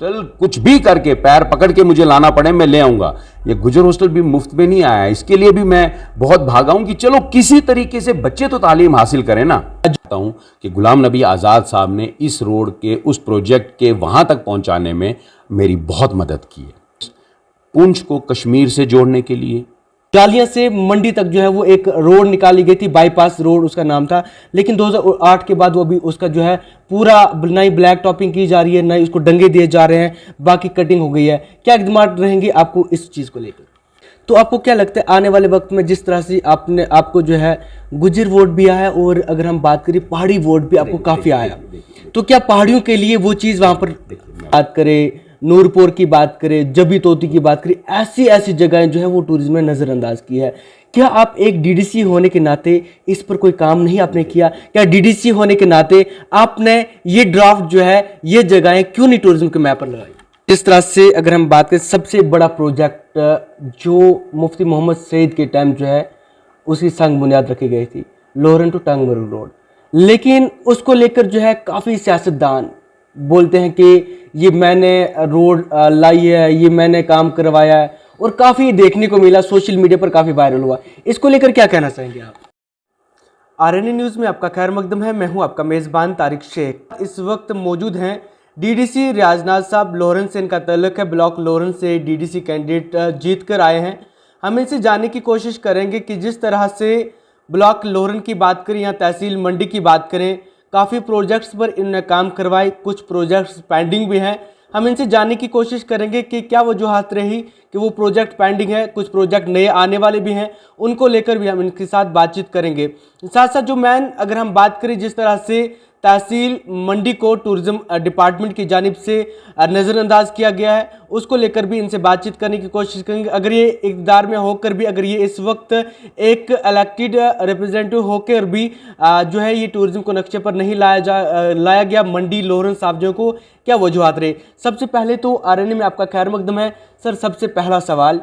Hostel कुछ भी करके पैर पकड़ के मुझे लाना पड़े मैं ले आऊंगा। ये गुजर हॉस्टल भी मुफ्त में नहीं आया, इसके लिए भी मैं बहुत भागा हूं कि चलो किसी तरीके से बच्चे तो तालीम हासिल करें ना। चाहता हूं कि गुलाम नबी आज़ाद साहब ने इस रोड के उस प्रोजेक्ट के वहां तक पहुंचाने में मेरी बहुत मदद की है। पुंछ को कश्मीर से जोड़ने के लिए जालिया से मंडी तक जो है वो एक रोड निकाली गई थी, बाईपास रोड उसका नाम था, लेकिन 2008 के बाद वो अभी उसका जो है पूरा नई ब्लैक टॉपिंग की जा रही है, नई उसको डंगे दिए जा रहे हैं, बाकी कटिंग हो गई है। क्या इक़दाम रहेंगे आपको इस चीज़ को लेकर? तो आपको क्या लगता है आने वाले वक्त में जिस तरह से आपको जो है गुजर वोट भी आया और अगर हम बात करें पहाड़ी वोट भी आपको काफ़ी आया, तो क्या पहाड़ियों के लिए वो चीज़ वहाँ पर बात करें, नूरपुर की बात करें, जबी तोती की बात करें, ऐसी ऐसी जगहें जो है वो टूरिज्म में नज़रअंदाज की है, क्या आप एक डीडीसी होने के नाते इस पर कोई काम नहीं आपने किया? क्या डीडीसी होने के नाते आपने ये ड्राफ्ट जो है ये जगहें क्यों नहीं टूरिज्म के मैप पर लगाई? जिस तरह से अगर हम बात करें सबसे बड़ा प्रोजेक्ट जो मुफ्ती मोहम्मद सईद के टाइम जो है उसकी संग बुनियाद रखी गई थी, लोहरन टू टांगमरू रोड, लेकिन उसको लेकर जो है काफ़ी सियासतदान बोलते हैं कि ये मैंने रोड लाई है, ये मैंने काम करवाया है, और काफ़ी देखने को मिला, सोशल मीडिया पर काफ़ी वायरल हुआ। इसको लेकर क्या कहना चाहेंगे आप? आरएनए न्यूज़ में आपका खैर मकदम है। मैं हूं आपका मेज़बान तारिक शेख। इस वक्त मौजूद हैं डीडीसी रियाजनाथ साहब। लोहरन से इनका तल्लुक़ है, ब्लॉक लोहरन से डीडीसी कैंडिडेट जीत कर आए हैं। हम इनसे जानने की कोशिश करेंगे कि जिस तरह से ब्लॉक लोहरन की बात करें या तहसील मंडी की बात करें, काफ़ी प्रोजेक्ट्स पर इन्होंने काम करवाए, कुछ प्रोजेक्ट्स पेंडिंग भी हैं। हम इनसे जानने की कोशिश करेंगे कि क्या वजूहत रही कि वो प्रोजेक्ट पेंडिंग है, कुछ प्रोजेक्ट नए आने वाले भी हैं, उनको लेकर भी हम इनके साथ बातचीत करेंगे। साथ साथ जो मैन अगर हम बात करें जिस तरह से तहसील मंडी को टूरिज़्म डिपार्टमेंट की जानिब से नज़रअंदाज किया गया है, उसको लेकर भी इनसे बातचीत करने की कोशिश करेंगे। अगर ये इक़्तिदार में होकर भी, अगर ये इस वक्त एक इलेक्टेड रिप्रेजेंटेटिव होकर भी जो है ये टूरिज़्म को नक्शे पर नहीं लाया गया मंडी लोहरन साहब को, क्या वजूहत रहे? सबसे पहले तो आरएनए में आपका खैर मकदम है। सर, सबसे पहला सवाल,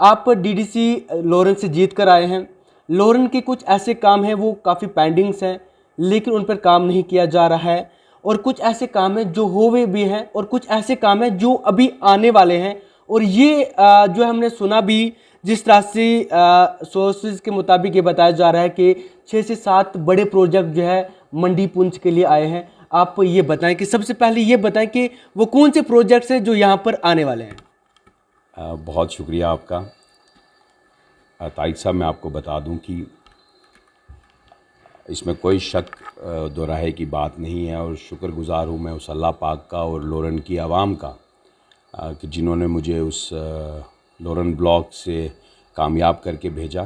आप डीडीसी लोहरन से जीत कर आए हैं। लोहरन के कुछ ऐसे काम हैं वो काफ़ी पेंडिंग्स हैं, लेकिन उन पर काम नहीं किया जा रहा है, और कुछ ऐसे काम हैं जो हुए भी हैं और कुछ ऐसे काम हैं जो अभी आने वाले हैं। और ये जो हमने सुना भी जिस तरह से सोर्सेज के मुताबिक ये बताया जा रहा है कि 6 से 7 बड़े प्रोजेक्ट जो है मंडी पुंछ के लिए आए हैं। आप ये बताएं कि सबसे पहले ये बताएं कि वो कौन से प्रोजेक्ट्स हैं जो यहाँ पर आने वाले हैं। बहुत शुक्रिया आपका तारिक साहब। मैं आपको बता दूं कि इसमें कोई शक दोराहे की बात नहीं है, और शुक्रगुज़ार हूँ मैं उस अल्लाह पाक का और लोहरन की आवाम का कि जिन्होंने मुझे उस लोहरन ब्लॉक से कामयाब करके भेजा।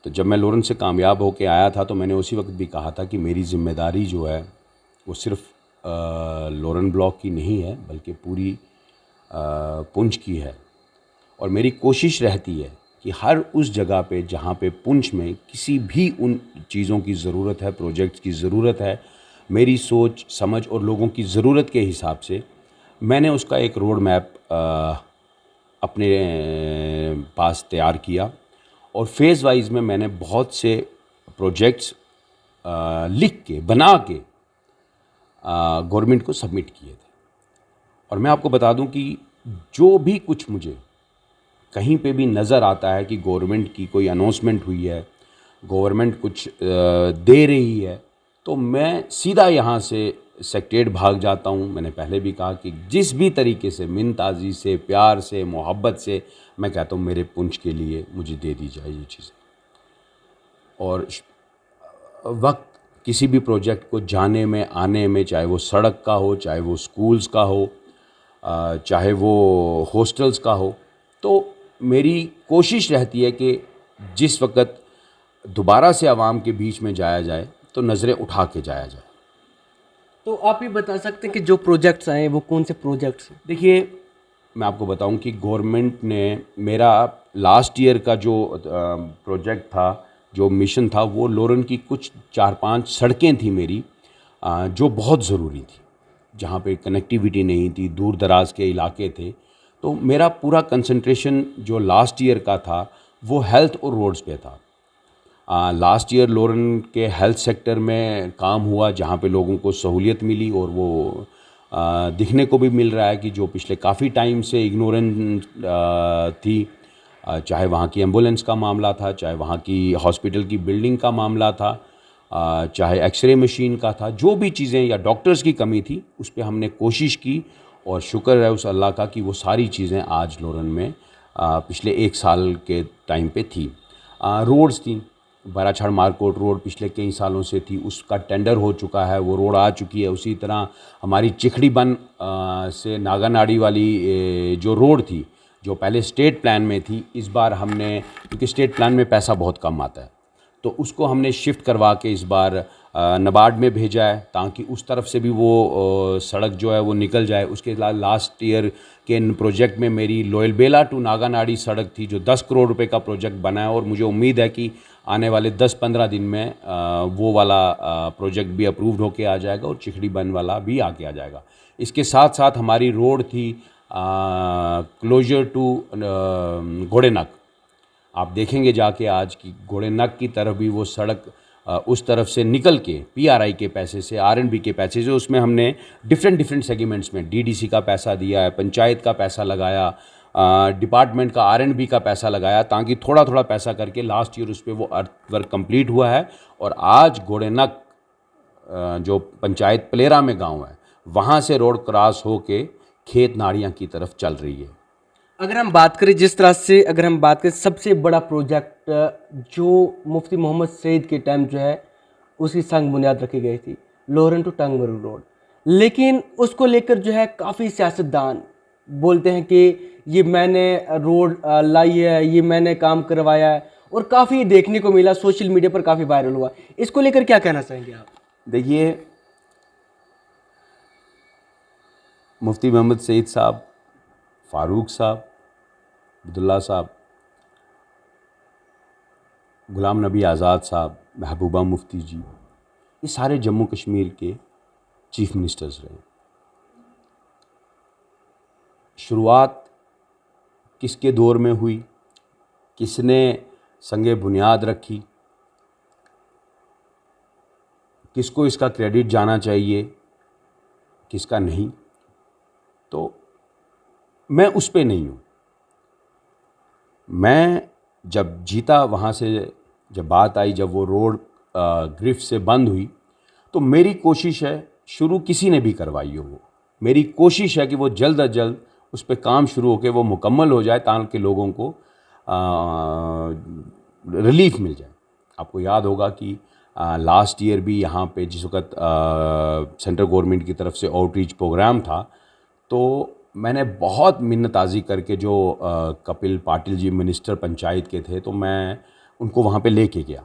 तो जब मैं लोहरन से कामयाब होके आया था तो मैंने उसी वक्त भी कहा था कि मेरी ज़िम्मेदारी जो है वो सिर्फ़ लोहरन ब्लॉक की नहीं है बल्कि पूरी पुंछ की है। और मेरी कोशिश रहती है कि हर उस जगह पे जहाँ पे पुंछ में किसी भी उन चीज़ों की ज़रूरत है, प्रोजेक्ट्स की ज़रूरत है, मेरी सोच समझ और लोगों की ज़रूरत के हिसाब से मैंने उसका एक रोड मैप अपने पास तैयार किया, और फेज़ वाइज में मैंने बहुत से प्रोजेक्ट्स लिख के बना के गवर्नमेंट को सबमिट किए थे। और मैं आपको बता दूं कि जो भी कुछ मुझे कहीं पे भी नज़र आता है कि गवर्नमेंट की कोई अनाउंसमेंट हुई है, गवर्नमेंट कुछ दे रही है, तो मैं सीधा यहाँ से सेक्रेटेरिएट भाग जाता हूँ। मैंने पहले भी कहा कि जिस भी तरीके से मिन्नताज़ी से, प्यार से, मोहब्बत से मैं कहता हूँ मेरे पुंछ के लिए मुझे दे दी जाए ये चीज़ें। और वक्त किसी भी प्रोजेक्ट को जाने में, आने में, चाहे वो सड़क का हो, चाहे वो स्कूल्स का हो, चाहे वो हॉस्टल्स का हो, तो मेरी कोशिश रहती है कि जिस वक्त दोबारा से आवाम के बीच में जाया जाए तो नज़रें उठा के जाया जाए। तो आप ये बता सकते हैं कि जो प्रोजेक्ट्स आए वो कौन से प्रोजेक्ट्स हैं? देखिए, मैं आपको बताऊं कि गवर्नमेंट ने मेरा लास्ट ईयर का जो प्रोजेक्ट था, जो मिशन था, वो लोहरन की कुछ 4-5 सड़कें थी मेरी जो बहुत ज़रूरी थी, जहाँ पे कनेक्टिविटी नहीं थी, दूर दराज के इलाके थे। तो मेरा पूरा कंसंट्रेशन जो लास्ट ईयर का था वो हेल्थ और रोड्स पे था। लास्ट ईयर लोहरन के हेल्थ सेक्टर में काम हुआ जहाँ पे लोगों को सहूलियत मिली, और वो दिखने को भी मिल रहा है कि जो पिछले काफ़ी टाइम से इग्नोरेंस थी, चाहे वहाँ की एम्बुलेंस का मामला था, चाहे वहाँ की हॉस्पिटल की बिल्डिंग का मामला था, चाहे एक्सरे मशीन का था, जो भी चीज़ें या डॉक्टर्स की कमी थी उस पर हमने कोशिश की और शुक्र है उस अल्लाह का कि वो सारी चीज़ें आज लोरन में पिछले 1 साल के टाइम पे थी। रोड्स थी, बाराछड़ मारकोट रोड पिछले कई सालों से थी, उसका टेंडर हो चुका है, वो रोड आ चुकी है। उसी तरह हमारी चिखड़ी बन से नागानाड़ी वाली जो रोड थी, जो पहले स्टेट प्लान में थी, इस बार हमने, क्योंकि स्टेट प्लान में पैसा बहुत कम आता है, तो उसको हमने शिफ्ट करवा के इस बार नबार्ड में भेजा है ताकि उस तरफ से भी वो सड़क जो है वो निकल जाए। उसके लास्ट ईयर के इन प्रोजेक्ट में मेरी लोयलबेला टू नागानाड़ी सड़क थी जो 10 करोड़ रुपए का प्रोजेक्ट बना है और मुझे उम्मीद है कि आने वाले 10-15 दिन में वो वाला प्रोजेक्ट भी अप्रूव्ड होके आ जाएगा और चिखड़ी बन वाला भी आके आ जाएगा। इसके साथ साथ हमारी रोड थी क्लोजर टू घोड़ेनक, आप देखेंगे जाके आज की घोड़ेनक की तरफ भी वो सड़क उस तरफ से निकल के पीआरआई के पैसे से, आरएनबी के पैसे से, उसमें हमने डिफरेंट सेगमेंट्स में डीडीसी का पैसा दिया है, पंचायत का पैसा लगाया, डिपार्टमेंट का आरएनबी का पैसा लगाया, ताकि थोड़ा थोड़ा पैसा करके लास्ट ईयर उस पर वो अर्थ वर्क कंप्लीट हुआ है। और आज घोड़ेनक जो पंचायत प्लेरा में गांव है, वहाँ से रोड क्रॉस होके खेत नाड़ियाँ की तरफ चल रही है। अगर हम बात करें जिस तरह से, अगर हम बात करें सबसे बड़ा प्रोजेक्ट जो मुफ्ती मोहम्मद सईद के टाइम जो है उसकी संग बुनियाद रखी गई थी, लोरन टू टंगमर्ग रोड, लेकिन उसको लेकर जो है काफ़ी सियासतदान बोलते हैं कि ये मैंने रोड लाई है, ये मैंने काम करवाया है, और काफ़ी देखने को मिला, सोशल मीडिया पर काफ़ी वायरल हुआ। इसको लेकर क्या कहना चाहेंगे आप? देखिए, मुफ्ती मोहम्मद सईद साहब, फ़ारूक साहब, अब्दुल्ला साहब, गुलाम नबी आज़ाद साहब, महबूबा मुफ्ती जी, ये सारे जम्मू कश्मीर के चीफ मिनिस्टर्स रहे। शुरुआत किसके दौर में हुई, किसने संगे बुनियाद रखी, किसको इसका क्रेडिट जाना चाहिए, किसका नहीं, तो मैं उस पे नहीं हूँ। मैं जब जीता वहाँ से, जब बात आई, जब वो रोड ग्रिफ्ट से बंद हुई, तो मेरी कोशिश है, शुरू किसी ने भी करवाई हो वो, मेरी कोशिश है कि वो जल्द अज जल्द उस पर काम शुरू होकर वो मुकम्मल हो जाए ताकि लोगों को रिलीफ मिल जाए। आपको याद होगा कि लास्ट ईयर भी यहाँ पे जिस वक्त सेंट्रल गवर्नमेंट की तरफ से आउटरीच प्रोग्राम था, तो मैंने बहुत मिन्नताज़ी करके, जो कपिल पाटिल जी मिनिस्टर पंचायत के थे, तो मैं उनको वहाँ पे लेके गया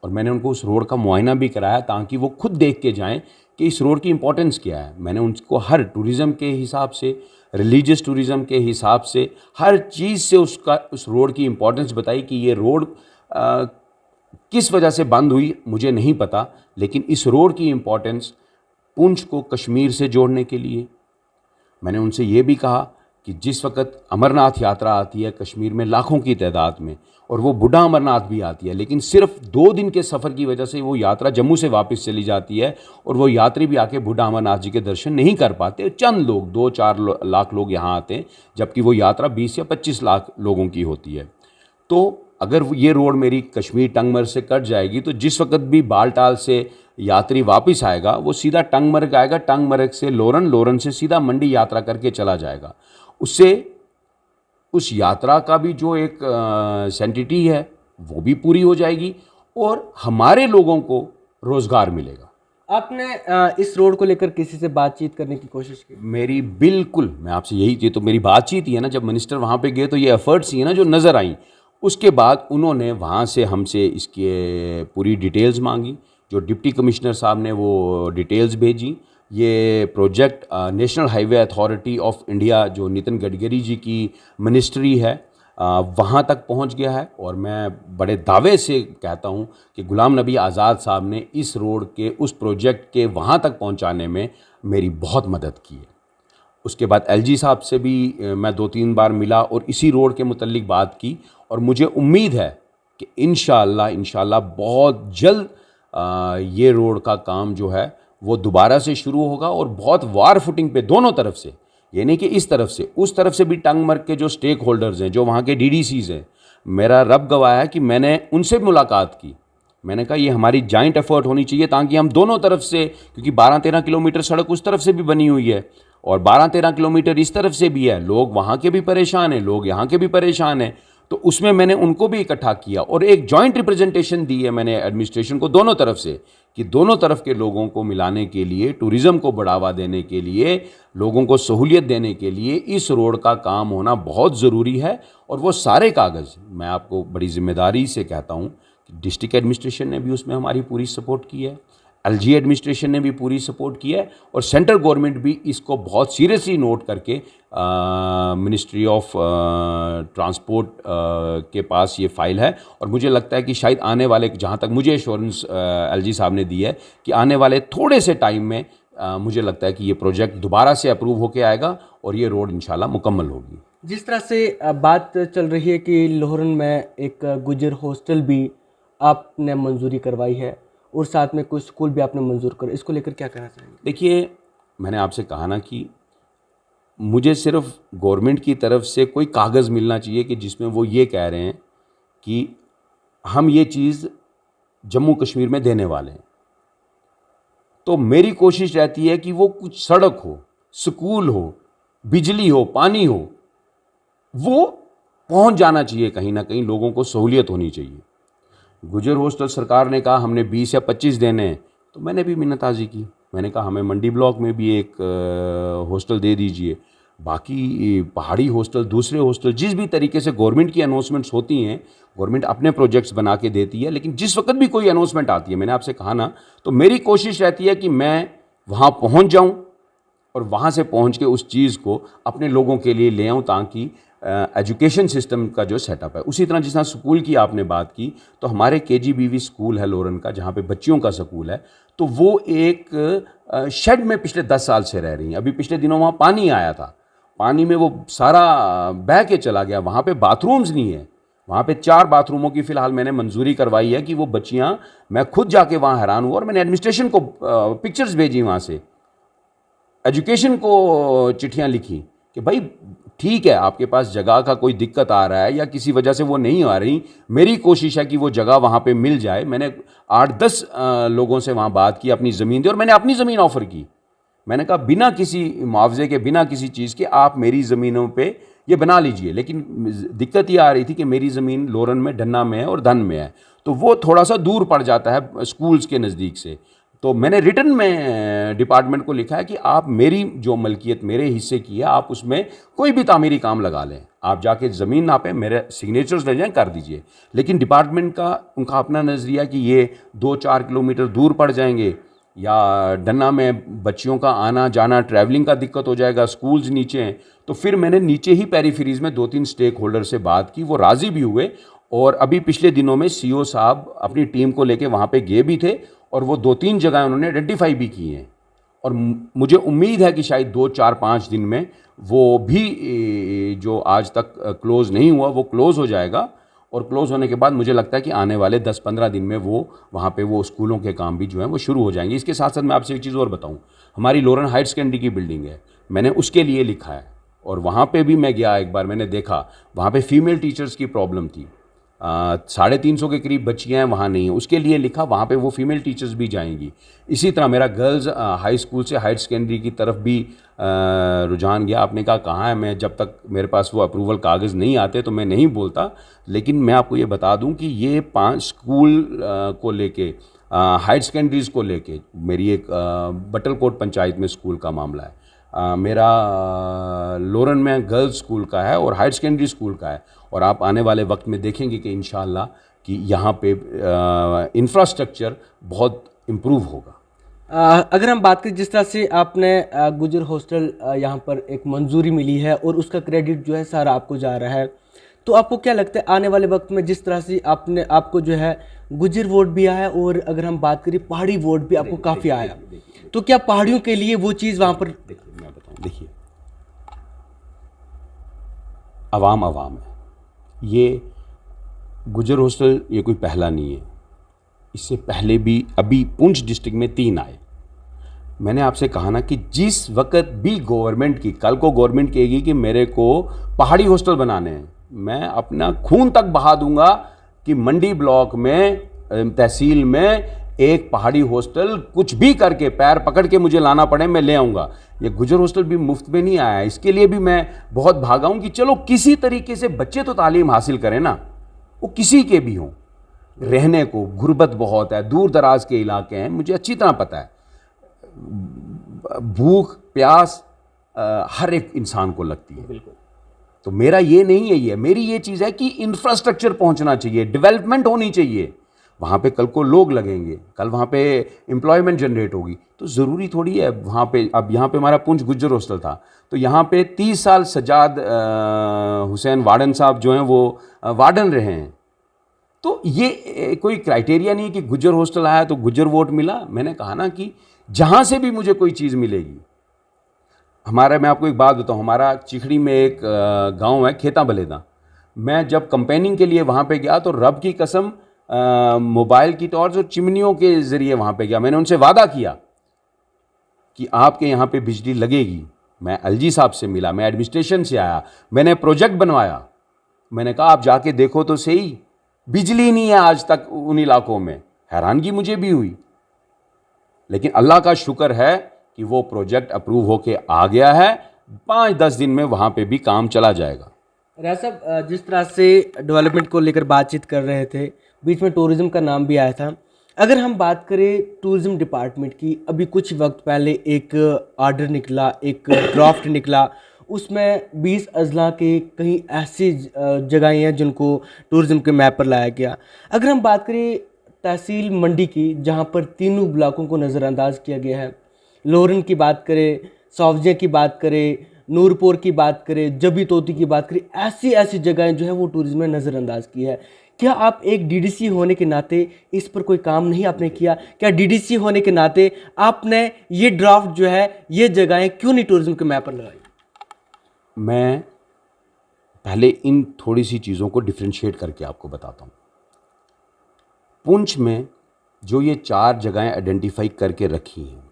और मैंने उनको उस रोड का मुआयना भी कराया ताकि वो खुद देख के जाएं कि इस रोड की इम्पोर्टेंस क्या है। मैंने उनको हर टूरिज़म के हिसाब से, रिलीजियस टूरिज़म के हिसाब से, हर चीज़ से उस रोड की इम्पोर्टेंस बताई कि ये रोड किस वजह से बंद हुई मुझे नहीं पता, लेकिन इस रोड की इम्पोर्टेंस पुंछ को कश्मीर से जोड़ने के लिए। मैंने उनसे ये भी कहा कि जिस वक्त अमरनाथ यात्रा आती है कश्मीर में लाखों की तादाद में, और वो बूढ़ा अमरनाथ भी आती है, लेकिन सिर्फ 2 दिन के सफ़र की वजह से वो यात्रा जम्मू से वापस चली जाती है और वो यात्री भी आके बूढ़ा अमरनाथ जी के दर्शन नहीं कर पाते। चंद लोग, 2-4 लाख लोग यहाँ आते हैं, जबकि वो यात्रा 20 या 25 लाख लोगों की होती है। तो अगर ये रोड मेरी कश्मीर टंगमर्ग से कट जाएगी, तो जिस वक्त भी बालटाल से यात्री वापस आएगा वो सीधा टंगमर्ग आएगा, टंगमर्ग से लोरन, लोरन से सीधा मंडी यात्रा करके चला जाएगा। उससे उस यात्रा का भी जो एक सेंटिटी है वो भी पूरी हो जाएगी और हमारे लोगों को रोज़गार मिलेगा। आपने इस रोड को लेकर किसी से बातचीत करने की कोशिश की? मेरी बिल्कुल, मैं आपसे यही, ये तो मेरी बातचीत ही है ना, जब मिनिस्टर वहाँ पे गए तो ये एफर्ट्स ही है ना जो नज़र आई। उसके बाद उन्होंने वहाँ से हमसे इसके पूरी डिटेल्स मांगी, जो डिप्टी कमिश्नर साहब ने वो डिटेल्स भेजी। ये project national highway authority of India, जो नितिन गडकरी जी की मिनिस्ट्री है, वहाँ तक पहुँच गया है। और मैं बड़े दावे से कहता हूँ कि गुलाम नबी आज़ाद साहब ने इस रोड के, उस प्रोजेक्ट के वहाँ तक पहुँचाने में मेरी बहुत मदद की है। उसके बाद एलजी साहब से भी मैं 2-3 बार मिला और इसी रोड के मुतल्लिक बात की, और मुझे उम्मीद है कि इंशाअल्लाह बहुत जल्द ये रोड का काम जो है वो दोबारा से शुरू होगा और बहुत वार फुटिंग पे दोनों तरफ से, यानी कि इस तरफ से उस तरफ से भी टंग मर्ग के जो स्टेक होल्डर्स हैं, जो वहाँ के DDCs हैं, मेरा रब गवाह है कि मैंने उनसे मुलाकात की। मैंने कहा ये हमारी जॉइंट एफर्ट होनी चाहिए ताकि हम दोनों तरफ से, क्योंकि 12-13 किलोमीटर सड़क उस तरफ से भी बनी हुई है और 12-13 किलोमीटर इस तरफ से भी है, लोग वहाँ के भी परेशान हैं, लोग यहाँ के भी परेशान हैं, तो उसमें मैंने उनको भी इकट्ठा किया और एक जॉइंट रिप्रेजेंटेशन दी है मैंने एडमिनिस्ट्रेशन को दोनों तरफ से, कि दोनों तरफ के लोगों को मिलाने के लिए, टूरिज़्म को बढ़ावा देने के लिए, लोगों को सहूलियत देने के लिए इस रोड का काम होना बहुत ज़रूरी है। और वो सारे कागज़ मैं आपको बड़ी ज़िम्मेदारी से कहता हूँ कि डिस्ट्रिक्ट एडमिनिस्ट्रेशन ने भी उसमें हमारी पूरी सपोर्ट की है, LG एडमिनिस्ट्रेशन ने भी पूरी सपोर्ट की है और सेंट्रल गवर्नमेंट भी इसको बहुत सीरियसली नोट करके मिनिस्ट्री ऑफ ट्रांसपोर्ट के पास ये फ़ाइल है। और मुझे लगता है कि शायद आने वाले, जहाँ तक मुझे एश्योरेंस LG साहब ने दी है, कि आने वाले थोड़े से टाइम में मुझे लगता है कि ये प्रोजेक्ट दोबारा से अप्रूव होके आएगा और ये रोड इंशाल्लाह मुकम्मल होगी। जिस तरह से बात चल रही है कि लोहरन में एक गुजर हॉस्टल भी आपने मंजूरी करवाई है और साथ में कुछ स्कूल भी आपने मंजूर कर, इसको लेकर क्या कहना चाहेंगे? देखिए, मैंने आपसे कहा ना कि मुझे सिर्फ गवर्नमेंट की तरफ से कोई कागज़ मिलना चाहिए कि जिसमें वो ये कह रहे हैं कि हम ये चीज़ जम्मू कश्मीर में देने वाले हैं। तो मेरी कोशिश रहती है कि वो कुछ सड़क हो, स्कूल हो, बिजली हो, पानी हो, वो पहुंच जाना चाहिए कहीं ना कहीं, लोगों को सहूलियत होनी चाहिए। गुजर हॉस्टल सरकार ने कहा हमने 20 या 25 देने हैं, तो मैंने भी मिन्नताजी की, मैंने कहा हमें मंडी ब्लॉक में भी एक हॉस्टल दे दीजिए। बाकी पहाड़ी हॉस्टल, दूसरे हॉस्टल, जिस भी तरीके से गवर्नमेंट की अनाउंसमेंट्स होती हैं, गवर्नमेंट अपने प्रोजेक्ट्स बना के देती है, लेकिन जिस वक्त भी कोई अनाउंसमेंट आती है, मैंने आपसे कहा ना, तो मेरी कोशिश रहती है कि मैं वहाँ पहुँच जाऊँ और वहाँ से पहुँच के उस चीज़ को अपने लोगों के लिए ले आऊँ, ताकि एजुकेशन सिस्टम का जो सेटअप है, उसी तरह जिस तरह स्कूल की आपने बात की, तो हमारे KGBV स्कूल है लोरन का, जहाँ पे बच्चियों का स्कूल है, तो वो एक शेड में पिछले 10 साल से रह रही हैं। अभी पिछले दिनों वहाँ पानी आया था, पानी में वो सारा बह के चला गया, वहाँ पे बाथरूम्स नहीं है, वहाँ पे 4 बाथरूमों की फ़िलहाल मैंने मंजूरी करवाई है कि वो बच्चियाँ, मैं खुद जाके वहाँ हैरान हुआ और मैंने एडमिनिस्ट्रेशन को पिक्चर्स भेजी, वहाँ से एजुकेशन को चिट्ठियाँ लिखी कि भाई ठीक है, आपके पास जगह का कोई दिक्कत आ रहा है या किसी वजह से वो नहीं आ रही, मेरी कोशिश है कि वो जगह वहाँ पे मिल जाए। मैंने 8-10 लोगों से वहाँ बात की, अपनी ज़मीन दी और मैंने अपनी ज़मीन ऑफ़र की। मैंने कहा बिना किसी मुआवजे के, बिना किसी चीज़ के आप मेरी ज़मीनों पे ये बना लीजिए। लेकिन दिक्कत ये आ रही थी कि मेरी ज़मीन लोरन में, ढन्ना में है और धन में है, तो वो थोड़ा सा दूर पड़ जाता है स्कूल्स के नज़दीक से। तो मैंने रिटर्न में डिपार्टमेंट को लिखा है कि आप मेरी जो मलकियत मेरे हिस्से की है, आप उसमें कोई भी तामीरी काम लगा लें, आप जाके ज़मीन नापें, मेरे सिग्नेचर्स ले जाएं, कर दीजिए। लेकिन डिपार्टमेंट का, उनका अपना नज़रिया कि ये 2-4 किलोमीटर दूर पड़ जाएंगे या डन्ना में बच्चियों का आना जाना, ट्रैवलिंग का दिक्कत हो जाएगा, स्कूल्स नीचे हैं। तो फिर मैंने नीचे ही पेरीफेरीज़ में 2-3 स्टेक होल्डर से बात की, वो राज़ी भी हुए और अभी पिछले दिनों में CO साहब अपनी टीम को लेके वहाँ पे गए भी थे और वो 2-3 जगह उन्होंने आइडेंटिफाई भी की हैं। और मुझे उम्मीद है कि शायद 2-4-5 दिन में वो भी जो आज तक क्लोज़ नहीं हुआ वो क्लोज़ हो जाएगा और क्लोज़ होने के बाद मुझे लगता है कि आने वाले 10-15 दिन में वो वहाँ पे वो स्कूलों के काम भी जो हैं वो शुरू हो जाएंगे। इसके साथ साथ मैं आपसे एक चीज़ और बताऊँ, हमारी लोरन हायर सेकेंडरी की बिल्डिंग है, मैंने उसके लिए लिखा है और वहाँ पे भी मैं गया एक बार, मैंने देखा वहाँ पे फीमेल टीचर्स की प्रॉब्लम थी, 350 के करीब बच्चियाँ हैं, वहाँ नहीं है, उसके लिए लिखा, वहाँ पे वो फीमेल टीचर्स भी जाएंगी। इसी तरह मेरा गर्ल्स हाई स्कूल से हायर सेकेंडरी की तरफ भी रुझान गया। आपने कहा कहाँ है, मैं जब तक मेरे पास वो अप्रूवल कागज़ नहीं आते तो मैं नहीं बोलता, लेकिन मैं आपको ये बता दूं कि ये 5 स्कूल को लेके, हायर सेकेंडरीज़ को लेके, मेरी एक बटलकोट पंचायत में स्कूल का मामला है, मेरा लोरन में गर्ल्स स्कूल का है और हायर सेकेंडरी स्कूल का है। और आप आने वाले वक्त में देखेंगे कि इंशाअल्लाह कि यहाँ पे इंफ्रास्ट्रक्चर बहुत इम्प्रूव होगा। अगर हम बात करें जिस तरह से आपने गुजर हॉस्टल यहाँ पर एक मंजूरी मिली है और उसका क्रेडिट जो है सारा आपको जा रहा है, तो आपको क्या लगता है आने वाले वक्त में जिस तरह से आपको जो है गुजर वोट भी आया और अगर हम बात करें पहाड़ी वोट भी आपको काफ़ी आया, तो क्या पहाड़ियों के लिए वो चीज़ वहाँ पर? मैं बताऊँ, देखिए अवाम है, ये गुजर हॉस्टल ये कोई पहला नहीं है, इससे पहले भी अभी पुंछ डिस्ट्रिक्ट में 3 आए। मैंने आपसे कहा ना कि जिस वक्त भी गवर्नमेंट की, कल को गवर्नमेंट कहेगी कि मेरे को पहाड़ी हॉस्टल बनाने हैं, मैं अपना खून तक बहा दूंगा कि मंडी ब्लॉक में, तहसील में एक पहाड़ी हॉस्टल कुछ भी करके, पैर पकड़ के मुझे लाना पड़े, मैं ले आऊँगा। ये गुजर हॉस्टल भी मुफ्त में नहीं आया है, इसके लिए भी मैं बहुत भागा हूँ कि चलो किसी तरीके से बच्चे तो तालीम हासिल करें ना, वो किसी के भी हों। रहने को गुर्बत बहुत है, दूर दराज के इलाके हैं, मुझे अच्छी तरह पता है। भूख प्यास हर एक इंसान को लगती है। बिल्कुल। तो मेरा ये नहीं है, ये मेरी ये चीज़ है कि इंफ्रास्ट्रक्चर पहुंचना चाहिए, डेवलपमेंट होनी चाहिए। वहाँ पे कल को लोग लगेंगे, कल वहाँ पे एम्प्लॉयमेंट जनरेट होगी, तो ज़रूरी थोड़ी है वहाँ पे। अब यहाँ पे हमारा पुंछ गुज्जर हॉस्टल था, तो यहाँ पे 30 साल सजाद हुसैन वार्डन साहब जो हैं वो वार्डन रहे हैं। तो ये कोई क्राइटेरिया नहीं है कि गुज्जर हॉस्टल आया तो गुज्जर वोट मिला। मैंने कहा ना कि जहाँ से भी मुझे कोई चीज़ मिलेगी, मैं आपको एक बात बताऊँ, हमारा चिखड़ी में एक गांव है खेता बलेदा। मैं जब कंपेनिंग के लिए वहाँ पे गया तो रब की कसम मोबाइल की टॉर्च और चिमनियों के ज़रिए वहाँ पे गया। मैंने उनसे वादा किया कि आपके यहाँ पे बिजली लगेगी। मैं एलजी साहब से मिला, मैं एडमिनिस्ट्रेशन से आया, मैंने प्रोजेक्ट बनवाया। मैंने कहा आप जाके देखो तो सही, बिजली नहीं है आज तक उन इलाकों में। हैरानगी मुझे भी हुई, लेकिन अल्लाह का शुक्र है कि वो प्रोजेक्ट अप्रूव होके आ गया है। 5-10 दिन में वहाँ पे भी काम चला जाएगा। राज साहब, जिस तरह से डेवलपमेंट को लेकर बातचीत कर रहे थे, बीच में टूरिज़्म का नाम भी आया था। अगर हम बात करें टूरिज़्म डिपार्टमेंट की, अभी कुछ वक्त पहले एक आर्डर निकला, एक ड्राफ्ट निकला, उसमें 20 अजला के कहीं ऐसी जगहें हैं जिनको टूरिज़्म के मैप पर लाया गया। अगर हम बात करें तहसील मंडी की, जहाँ पर तीनों ब्लॉकों को नज़रअंदाज किया गया है, लोरन की बात करें, सौवजिया की बात करें, नूरपुर की बात करें, जबी तोती की बात करें, ऐसी ऐसी जगहें जो है वो टूरिज्म में नज़रअंदाज की है। क्या आप एक डीडीसी होने के नाते इस पर कोई काम नहीं आपने किया? क्या डीडीसी होने के नाते आपने ये ड्राफ्ट जो है, ये जगहें क्यों नहीं टूरिज्म के मैप पर लगाई? मैं पहले इन थोड़ी सी चीज़ों को डिफ्रेंशिएट करके आपको बताता हूँ। पुंछ में जो ये 4 जगहें आइडेंटिफाई करके रखी हैं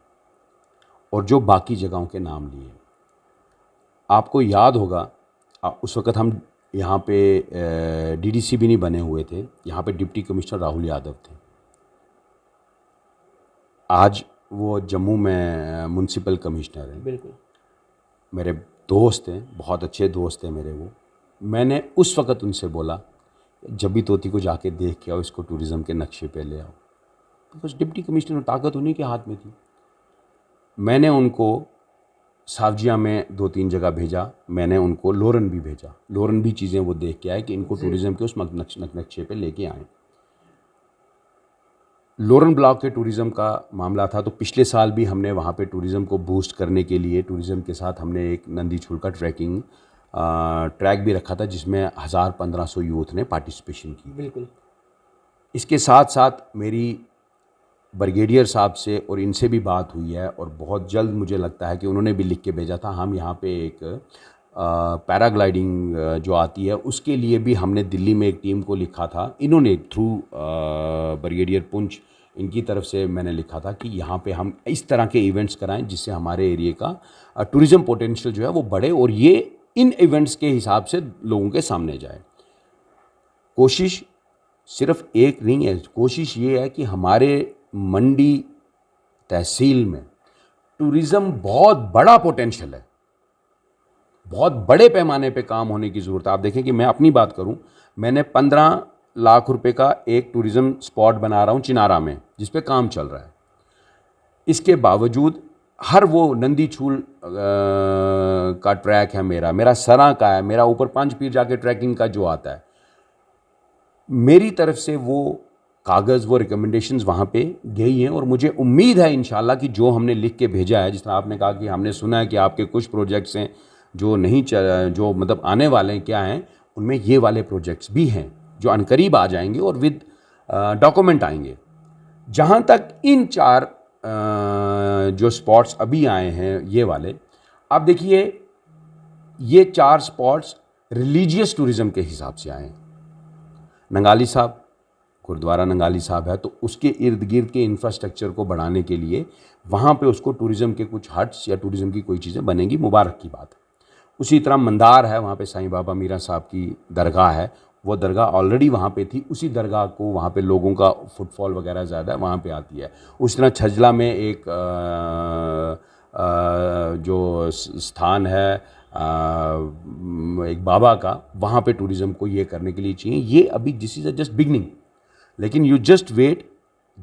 और जो बाकी जगहों के नाम लिए, आपको याद होगा उस वक़्त हम यहाँ पे डीडीसी भी नहीं बने हुए थे, यहाँ पे डिप्टी कमिश्नर राहुल यादव थे। आज वो जम्मू में म्युनिसिपल कमिश्नर हैं। बिल्कुल। मेरे दोस्त हैं, बहुत अच्छे दोस्त हैं मेरे वो। मैंने उस वक़्त उनसे बोला जबी तोती को जाके देख के आओ, इसको टूरिज़्म के नक्शे पे ले आओ, बिकॉज डिप्टी कमिश्नर ताकत उन्हीं के हाथ में थी। मैंने उनको सावजिया में 2-3 जगह भेजा, मैंने उनको लोरन भी भेजा। लोरन भी चीज़ें वो देख के आए कि इनको टूरिज़्म के उस नक्शे पे लेके आए। लोरन ब्लॉक के टूरिज़्म का मामला था तो पिछले साल भी हमने वहाँ पे टूरिज़्म को बूस्ट करने के लिए टूरिज़्म के साथ हमने एक नंदी छुल का ट्रैक भी रखा था, जिसमें 1000-1500 यूथ ने पार्टिसिपेशन की। बिल्कुल। इसके साथ साथ मेरी ब्रिगेडियर साहब से और इनसे भी बात हुई है और बहुत जल्द मुझे लगता है कि उन्होंने भी लिख के भेजा था। हम यहाँ पे एक पैराग्लाइडिंग जो आती है उसके लिए भी हमने दिल्ली में एक टीम को लिखा था। इन्होंने थ्रू ब्रिगेडियर पुंछ, इनकी तरफ से मैंने लिखा था कि यहाँ पे हम इस तरह के इवेंट्स कराएं जिससे हमारे एरिया का टूरिज़्म पोटेंशियल जो है वो बढ़े और ये इन इवेंट्स के हिसाब से लोगों के सामने जाए। कोशिश सिर्फ एक नहीं है, कोशिश ये है कि हमारे मंडी तहसील में टूरिज़्म बहुत बड़ा पोटेंशियल है, बहुत बड़े पैमाने पे काम होने की ज़रूरत है। आप देखें कि मैं अपनी बात करूं, मैंने 15 लाख रुपए का एक टूरिज़्म स्पॉट बना रहा हूं चिनारा में, जिस पे काम चल रहा है। इसके बावजूद हर वो नंदी छूल का ट्रैक है, मेरा सरा का है, मेरा ऊपर 5 पीर जाके ट्रैकिंग का जो आता है, मेरी तरफ से वो कागज़, वो रिकमेंडेशंस वहाँ पे गई हैं और मुझे उम्मीद है इंशाल्लाह कि जो हमने लिख के भेजा है, जिस तरह आपने कहा कि हमने सुना है कि आपके कुछ प्रोजेक्ट्स हैं जो नहीं जो मतलब आने वाले हैं, क्या हैं, उनमें ये वाले प्रोजेक्ट्स भी हैं जो अनकरीब आ जाएंगे और विद डॉक्यूमेंट आएंगे। जहाँ तक इन 4 जो स्पॉट्स अभी आए हैं ये वाले, आप देखिए ये 4 स्पॉट्स रिलीजियस टूरिज़्म के हिसाब से आए हैं। नंगाली साहब, गुरुद्वारा नंगाली साहब है, तो उसके इर्द गिर्द के इंफ्रास्ट्रक्चर को बढ़ाने के लिए वहाँ पे उसको टूरिज़्म के कुछ हट्स या टूरिज़्म की कोई चीज़ें बनेंगी, मुबारक की बात है। उसी तरह मंदार है, वहाँ पे साईं बाबा मीरा साहब की दरगाह है, वो दरगाह ऑलरेडी वहाँ पे थी, उसी दरगाह को वहाँ पे लोगों का फुटफॉल वगैरह ज़्यादा है, वहाँ पे आती है। उस तरह छजला में एक जो स्थान है एक बाबा का, वहाँ पे टूरिज़्म को ये करने के लिए चाहिए। ये अभी दिस इज़ जस्ट बिगनिंग, लेकिन यू जस्ट वेट,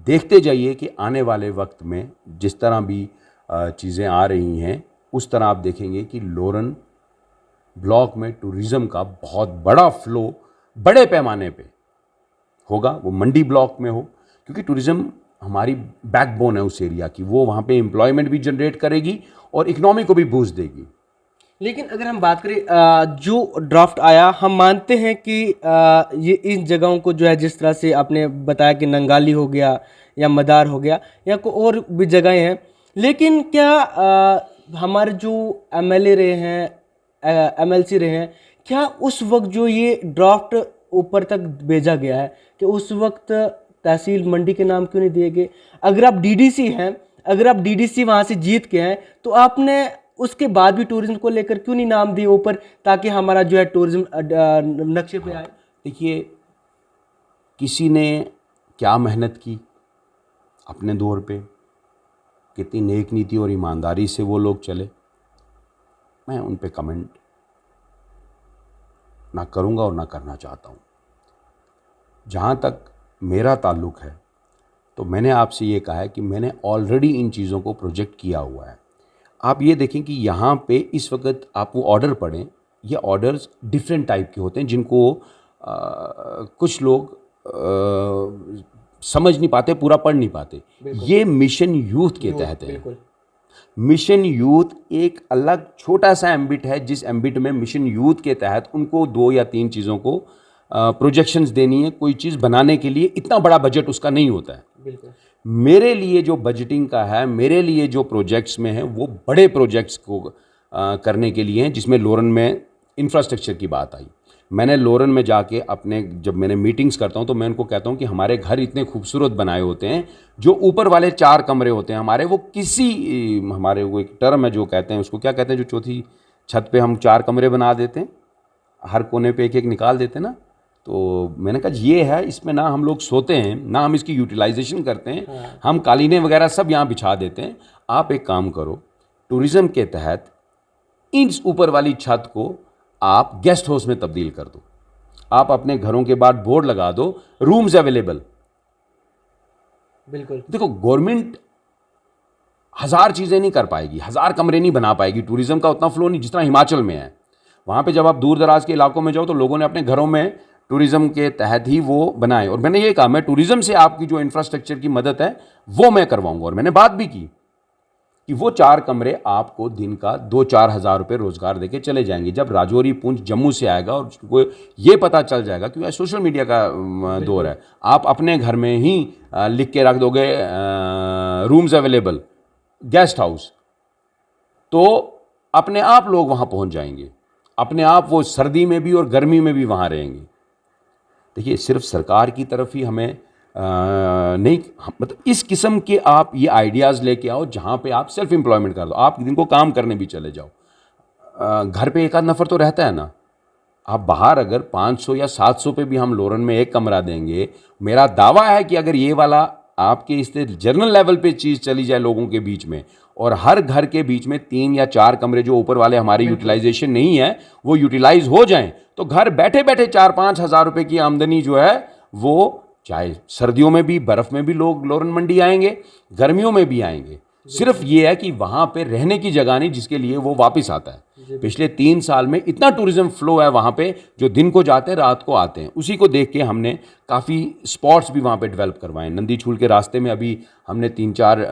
देखते जाइए कि आने वाले वक्त में जिस तरह भी चीज़ें आ रही हैं उस तरह आप देखेंगे कि लोरन ब्लॉक में टूरिज़्म का बहुत बड़ा फ्लो बड़े पैमाने पे होगा। वो मंडी ब्लॉक में हो, क्योंकि टूरिज़्म हमारी बैकबोन है उस एरिया की, वो वहाँ पे एम्प्लॉयमेंट भी जनरेट करेगी और इकनॉमी को भी बूस्ट देगी। लेकिन अगर हम बात करें जो ड्राफ्ट आया, हम मानते हैं कि ये इन जगहों को जो है, जिस तरह से आपने बताया कि नंगाली हो गया या मदार हो गया या कोई और भी जगहें हैं, लेकिन क्या हमारे जो एमएलए रहे हैं, एमएलसी रहे हैं, क्या उस वक्त जो ये ड्राफ्ट ऊपर तक भेजा गया है कि उस वक्त तहसील मंडी के नाम क्यों नहीं दिए गए? अगर आप डीडीसी हैं, अगर आप डीडीसी वहाँ से जीत के हैं, तो आपने उसके बाद भी टूरिज्म को लेकर क्यों नहीं नाम दिए ऊपर, ताकि हमारा जो है टूरिज्म नक्शे पे आए? देखिए, किसी ने क्या मेहनत की अपने दौर पे, कितनी नेक नीति और ईमानदारी से वो लोग चले, मैं उन पे कमेंट ना करूँगा और ना करना चाहता हूँ। जहाँ तक मेरा ताल्लुक़ है, तो मैंने आपसे ये कहा है कि मैंने ऑलरेडी इन चीज़ों को प्रोजेक्ट किया हुआ है। आप ये देखें कि यहाँ पे इस वक्त आप वो ऑर्डर पढ़ें, ये ऑर्डर्स डिफरेंट टाइप के होते हैं, जिनको कुछ लोग समझ नहीं पाते, पूरा पढ़ नहीं पाते। ये मिशन यूथ के तहत है। मिशन यूथ एक अलग छोटा सा एम्बिट है, जिस एम्बिट में मिशन यूथ के तहत उनको 2 या 3 चीज़ों को प्रोजेक्शंस देनी है। कोई चीज़ बनाने के लिए इतना बड़ा बजट उसका नहीं होता है। बिल्कुल। मेरे लिए जो बजटिंग का है, मेरे लिए जो प्रोजेक्ट्स में है, वो बड़े प्रोजेक्ट्स को करने के लिए हैं, जिसमें लोरन में इंफ्रास्ट्रक्चर की बात आई। मैंने लोरन में जाके अपने, जब मैंने मीटिंग्स करता हूं तो मैं उनको कहता हूं कि हमारे घर इतने खूबसूरत बनाए होते हैं, जो ऊपर वाले 4 कमरे होते हैं हमारे, वो किसी, हमारे वो एक टर्म है जो कहते हैं, उसको क्या कहते हैं, जो चौथी छत पे हम 4 कमरे बना देते हैं, हर कोने पे एक एक निकाल देते हैं ना। तो मैंने कहा ये है, इसमें ना हम लोग सोते हैं, ना हम इसकी यूटिलाइजेशन करते हैं, हम कालीनें वगैरह सब यहाँ बिछा देते हैं। आप एक काम करो, टूरिज़्म के तहत इस ऊपर वाली छत को आप गेस्ट हाउस में तब्दील कर दो। आप अपने घरों के बाद बोर्ड लगा दो, रूम्स अवेलेबल। बिल्कुल। देखो, गवर्नमेंट 1000 चीज़ें नहीं कर पाएगी, 1000 कमरे नहीं बना पाएगी, टूरिज़्म का उतना फ्लो नहीं जितना हिमाचल में है। वहाँ पे जब आप दूर दराज के इलाकों में जाओ तो लोगों ने अपने घरों में टूरिज़्म के तहत ही वो बनाए। और मैंने ये कहा, मैं टूरिज़्म से आपकी जो इंफ्रास्ट्रक्चर की मदद है वो मैं करवाऊंगा। और मैंने बात भी की कि वो 4 कमरे आपको दिन का 2-4 हज़ार रुपये रोज़गार देके चले जाएंगे। जब राजौरी पुंछ जम्मू से आएगा और उसको ये पता चल जाएगा, क्योंकि सोशल मीडिया का दौर है, आप अपने घर में ही लिख के रख दोगे रूम्स अवेलेबल, गेस्ट हाउस, तो अपने आप लोग वहाँ पहुँच जाएंगे, अपने आप वो सर्दी में भी और गर्मी में भी वहाँ रहेंगे। देखिए, सिर्फ सरकार की तरफ ही हमें नहीं, मतलब इस किस्म के आप ये आइडियाज़ लेके आओ जहाँ पे आप सेल्फ एम्प्लॉयमेंट कर दो। आप जिनको काम करने भी चले जाओ, घर पे एक आध नफ़र तो रहता है ना। आप बाहर अगर 500 या 700 पे भी हम लोरन में एक कमरा देंगे, मेरा दावा है कि अगर ये वाला आपके इस जनरल लेवल पे चीज़ चली जाए लोगों के बीच में, और हर घर के बीच में 3 या 4 कमरे जो ऊपर वाले हमारे यूटिलाइजेशन नहीं है वो यूटिलाइज हो जाएं, तो घर बैठे बैठे 4-5 हज़ार रुपये की आमदनी जो है, वो चाहे सर्दियों में भी, बर्फ़ में भी लोग लोरन मंडी आएंगे, गर्मियों में भी आएंगे। सिर्फ ये है कि वहाँ पे रहने की जगह नहीं, जिसके लिए वो वापस आता है। पिछले 3 साल में इतना टूरिज्म फ्लो है वहाँ पे, जो दिन को जाते हैं रात को आते हैं। उसी को देख के हमने काफ़ी स्पॉट्स भी वहाँ पे डेवलप करवाए। नंदी छूल के रास्ते में अभी हमने 3-4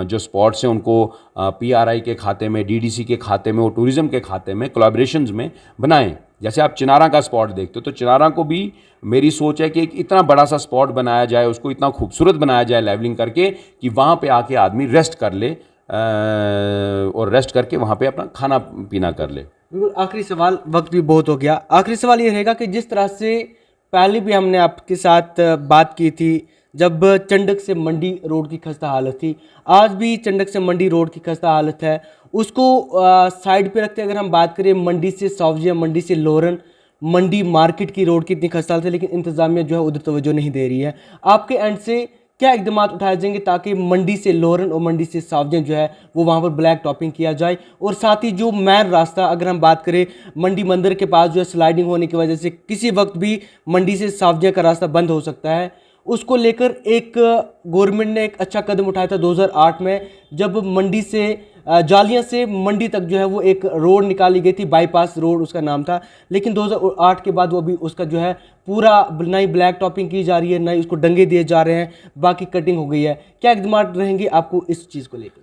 जो स्पॉट्स हैं उनको PRI के खाते में, DDC के खाते में और टूरिज़्म के खाते में कोलैबोरेशंस में बनाए। जैसे आप चिनारा का स्पॉट देखते हो, तो चिनारा को भी मेरी सोच है कि एक इतना बड़ा सा स्पॉट बनाया जाए, उसको इतना खूबसूरत बनाया जाए लेवलिंग करके, कि वहाँ पे आके आदमी रेस्ट कर ले, और रेस्ट करके वहाँ पे अपना खाना पीना कर ले। बिल्कुल। आखिरी सवाल, वक्त भी बहुत हो गया, आखिरी सवाल ये रहेगा कि जिस तरह से पहले भी हमने आपके साथ बात की थी जब चंडक से मंडी रोड की खस्ता हालत थी। आज भी चंडक से मंडी रोड की खस्ता हालत है। उसको साइड पे रखते अगर हम बात करें मंडी से सौजिया, मंडी से लोरन, मंडी मार्केट की रोड की इतनी खस्ता हालत है, लेकिन इंतजामिया जो है उधर तवज्जो नहीं दे रही है। आपके एंड से क्या इकदाम उठाए जाएंगे ताकि मंडी से लोरन और मंडी से सावजिया जो है वो वहाँ पर ब्लैक टॉपिंग किया जाए? और साथ ही जो मेन रास्ता अगर हम बात करें मंडी मंदिर के पास जो है स्लाइडिंग होने की वजह से किसी वक्त भी मंडी से सावजिया का रास्ता बंद हो सकता है, उसको लेकर एक गवर्नमेंट ने एक अच्छा कदम उठाया था 2008 में, जब मंडी से जालियां से मंडी तक जो है वो एक रोड निकाली गई थी, बाईपास रोड उसका नाम था। लेकिन 2008 के बाद वो अभी उसका जो है पूरा नई ब्लैक टॉपिंग की जा रही है, नई उसको डंगे दिए जा रहे हैं, बाकी कटिंग हो गई है। क्या इकदाम रहेंगे आपको इस चीज़ को लेकर?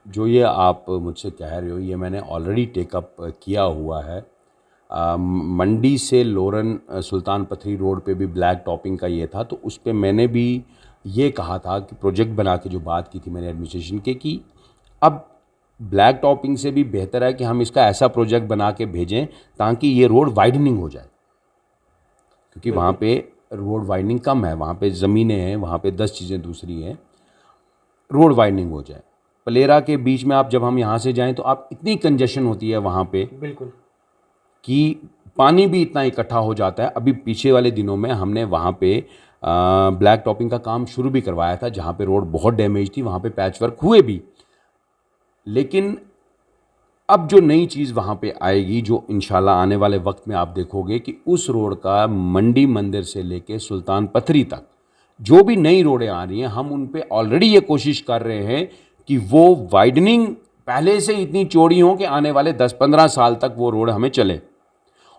जो ये आप मुझसे कह रहे हो ये मैंने ऑलरेडी टेकअप किया हुआ है। मंडी से लोरन सुल्तान पथरी रोड पे भी ब्लैक टॉपिंग का ये था, तो उस पे मैंने भी ये कहा था कि प्रोजेक्ट बना के जो बात की थी मैंने एडमिनिस्ट्रेशन के कि अब ब्लैक टॉपिंग से भी बेहतर है कि हम इसका ऐसा प्रोजेक्ट बना के भेजें ताकि ये रोड वाइडनिंग हो जाए, क्योंकि वहाँ पे रोड वाइडनिंग कम है, वहाँ पे ज़मीनें हैं, वहाँ पे 10 चीज़ें दूसरी हैं, रोड वाइडनिंग हो जाए। पलेरा के बीच में आप जब हम यहाँ से जाएं तो आप इतनी कंजेशन होती है वहाँ पे बिल्कुल कि पानी भी इतना इकट्ठा हो जाता है। अभी पीछे वाले दिनों में हमने वहाँ पे ब्लैक टॉपिंग का काम शुरू भी करवाया था, जहाँ पे रोड बहुत डैमेज थी, वहाँ पे पैच वर्क हुए भी। लेकिन अब जो नई चीज़ वहाँ पे आएगी, जो इंशाल्लाह आने वाले वक्त में आप देखोगे कि उस रोड का मंडी मंदिर से लेके सुल्तान पथरी तक जो भी नई रोडें आ रही हैं, हम उन पे ऑलरेडी ये कोशिश कर रहे हैं कि वो वाइडनिंग पहले से इतनी चौड़ी हो कि आने वाले 10-15 साल तक वो रोड हमें चले।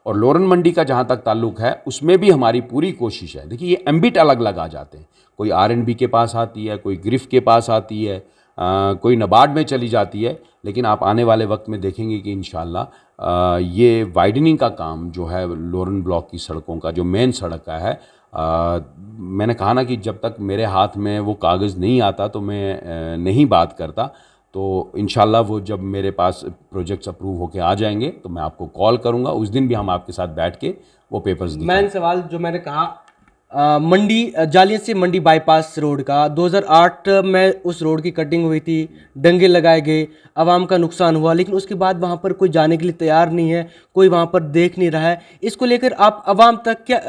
और लोरन मंडी का जहाँ तक ताल्लुक है उसमें भी हमारी पूरी कोशिश है। देखिए ये एम्बिट अलग अलग आ जाते हैं, कोई आर&बी के पास आती है, कोई ग्रिफ के पास आती है, कोई नबार्ड में चली जाती है। लेकिन आप आने वाले वक्त में देखेंगे कि इंशाल्लाह ये वाइडनिंग का काम जो है लोरन ब्लॉक की सड़कों का जो मेन सड़क का है, मैंने कहा ना कि जब तक मेरे हाथ में वो कागज़ नहीं आता तो मैं नहीं बात करता। तो इंशाल्लाह वो जब मेरे पास प्रोजेक्ट्स अप्रूव होके आ जाएंगे तो मैं आपको कॉल करूंगा, उस दिन भी हम आपके साथ बैठ के वो पेपर्स दिखाएंगे। मेन सवाल जो मैंने कहा मंडी जालियां से मंडी बाईपास रोड का 2008 में उस रोड की कटिंग हुई थी, डंगे लगाए गए, आवाम का नुकसान हुआ, लेकिन उसके बाद वहाँ पर कोई जाने के लिए तैयार नहीं है, कोई वहाँ पर देख नहीं रहा है। इसको लेकर आप आवाम तक क्या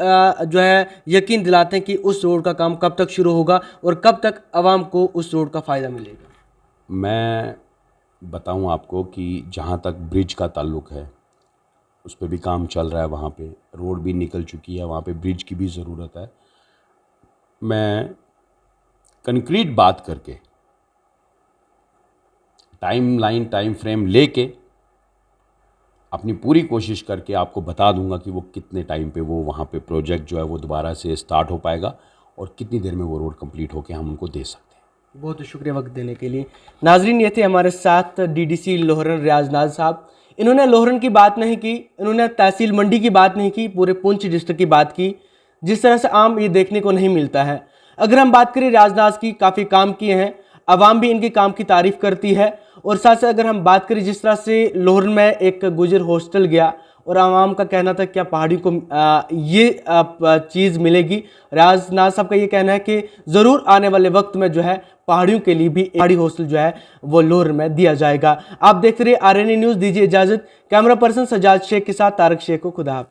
जो है यकीन दिलाते हैं कि उस रोड का काम कब तक शुरू होगा और कब तक आवाम को उस रोड का फ़ायदा मिलेगा? मैं बताऊं आपको कि जहाँ तक ब्रिज का ताल्लुक है उस पर भी काम चल रहा है, वहाँ पे रोड भी निकल चुकी है, वहाँ पे ब्रिज की भी ज़रूरत है। मैं कंक्रीट बात करके टाइम फ्रेम लेके अपनी पूरी कोशिश करके आपको बता दूंगा कि वो कितने टाइम पे वो वहाँ पे प्रोजेक्ट जो है वो दोबारा से स्टार्ट हो पाएगा और कितनी देर में वो रोड कंप्लीट होके हम उनको दे सकते हैं। बहुत शुक्रिया वक्त देने के लिए। नाजरीन, ये थे हमारे साथ डीडीसी लोहरन रियाज नाज साहब। इन्होंने लोहरन की बात नहीं की, इन्होंने तहसील मंडी की बात नहीं की, पूरे पुंछ डिस्ट्रिक्ट की बात की, जिस तरह से आम ये देखने को नहीं मिलता है। अगर हम बात करें रियाज नाज की, काफ़ी काम किए हैं, आवाम भी इनके काम की तारीफ़ करती है। और साथ साथ अगर हम बात करें जिस तरह से लोहरन में एक गुजर हॉस्टल गया और आवाम का कहना था क्या पहाड़ी को ये चीज़ मिलेगी, रियाज नाज साहब का ये कहना है कि ज़रूर आने वाले वक्त में जो है पहाड़ियों के लिए भी पहाड़ी हॉस्टल जो है वो लोहरन में दिया जाएगा। आप देख रहे RNA न्यूज़, दीजिए इजाज़त। कैमरा पर्सन सजाद शेख के साथ तारक शेख को खुदा।